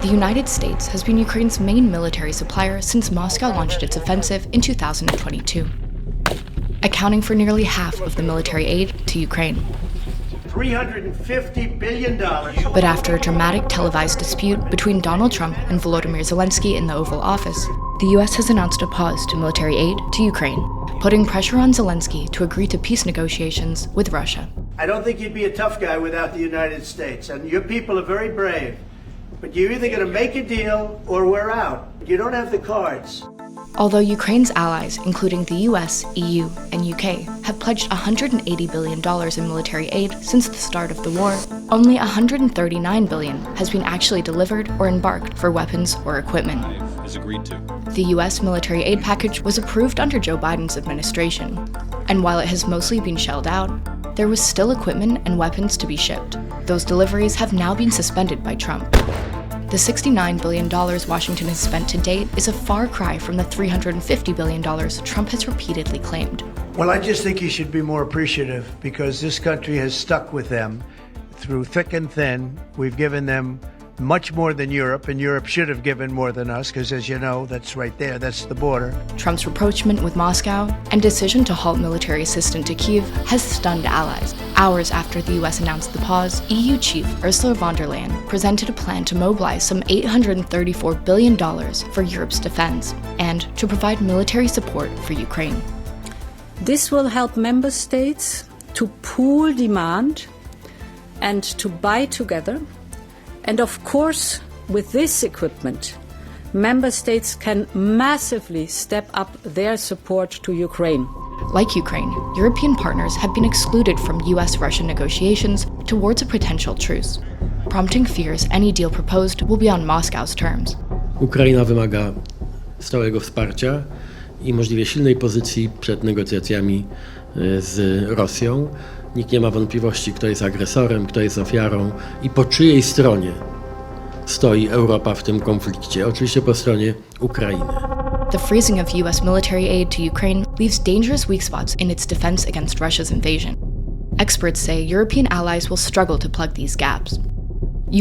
The United States has been Ukraine's main military supplier since Moscow launched its offensive in 2022, accounting for nearly half of the military aid to Ukraine. $350 billion. But after a dramatic televised dispute between Donald Trump and Volodymyr Zelensky in the Oval Office, the US has announced a pause to military aid to Ukraine, putting pressure on Zelensky to agree to peace negotiations with Russia. I don't think you'd be a tough guy without the United States, and your people are very brave. But you're either going to make a deal or we're out. You don't have the cards. Although Ukraine's allies, including the US, EU, and UK, have pledged $180 billion in military aid since the start of the war, only $139 billion has been actually delivered or embarked for weapons or equipment. Is agreed to. The US military aid package was approved under Joe Biden's administration, and while it has mostly been shelled out, there was still equipment and weapons to be shipped. Those deliveries have now been suspended by Trump. The $69 billion Washington has spent to date is a far cry from the $350 billion Trump has repeatedly claimed. Well, I just think you should be more appreciative because this country has stuck with them through thick and thin. We've given them much more than Europe, and Europe should have given more than us because, as you know, that's right there, that's the border. Trump's rapprochement with Moscow and decision to halt military assistance to Kyiv has stunned allies. Hours after the US announced the pause, EU chief Ursula von der Leyen presented a plan to mobilize some $834 billion for Europe's defense and to provide military support for Ukraine. This will help member states to pool demand and to buy together. And of course, with this equipment, member states can massively step up their support to Ukraine. Like Ukraine, European partners have been excluded from US-Russia negotiations towards a potential truce, prompting fears any deal proposed will be on Moscow's terms. Ukraina wymaga stałego wsparcia i możliwie silnej pozycji przed negocjacjami z Rosją. Nikt nie ma wątpliwości, kto jest agresorem, kto jest ofiarą i po czyjej stronie stoi Europa w tym konflikcie. Oczywiście po stronie Ukrainy. The freezing of US military aid to Ukraine leaves dangerous weak spots in its defense against Russia's invasion. Experts say European allies will struggle to plug these gaps.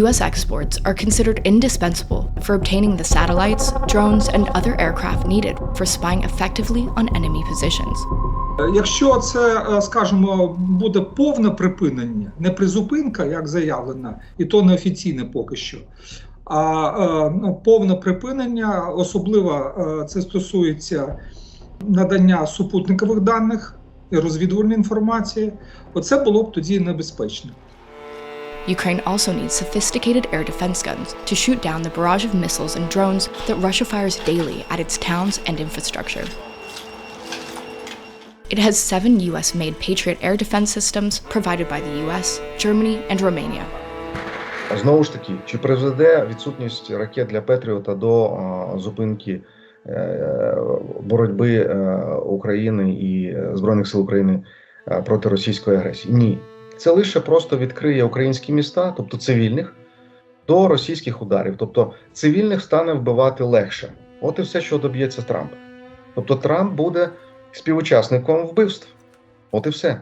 US exports are considered indispensable for obtaining the satellites, drones, and other aircraft needed for spying effectively on enemy positions. Якщо це, скажімо, буде повне припинення, не призупинка, як заявлено, і то неофіційне поки що, а повне припинення, особливо це стосується надання супутникових даних і розвідувальної інформації, оце було б тоді небезпечно. Ukraine also needs sophisticated air defense guns to shoot down the barrage of missiles and drones that Russia fires daily at its towns and infrastructure. It has 7 US-made Patriot air defense systems provided by the US, Germany, and Romania. Знову ж таки, чи призведе відсутність ракет для Петріота до зупинки боротьби України і Збройних сил України проти російської агресії? Ні. Це лише просто відкриє українські міста, тобто цивільних, до російських ударів. Тобто цивільних стане вбивати легше. От і все, що доб'ється Трамп. Тобто Трамп буде співучасником вбивств. От і все.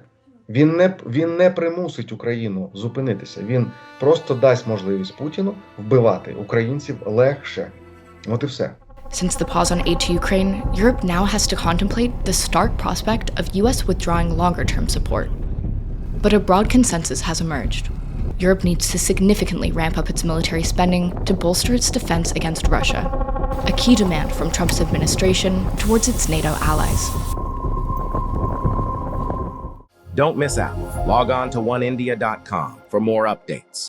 Він не примусить Україну зупинитися. Він просто дасть можливість Путіну вбивати українців легше. От і все. Since the pause on aid to Ukraine, Europe now has to contemplate the stark prospect of US withdrawing longer-term support. But a broad consensus has emerged. Europe needs to significantly ramp up its military spending to bolster its defense against Russia, a key demand from Trump's administration towards its NATO allies. Don't miss out. Log on to oneindia.com for more updates.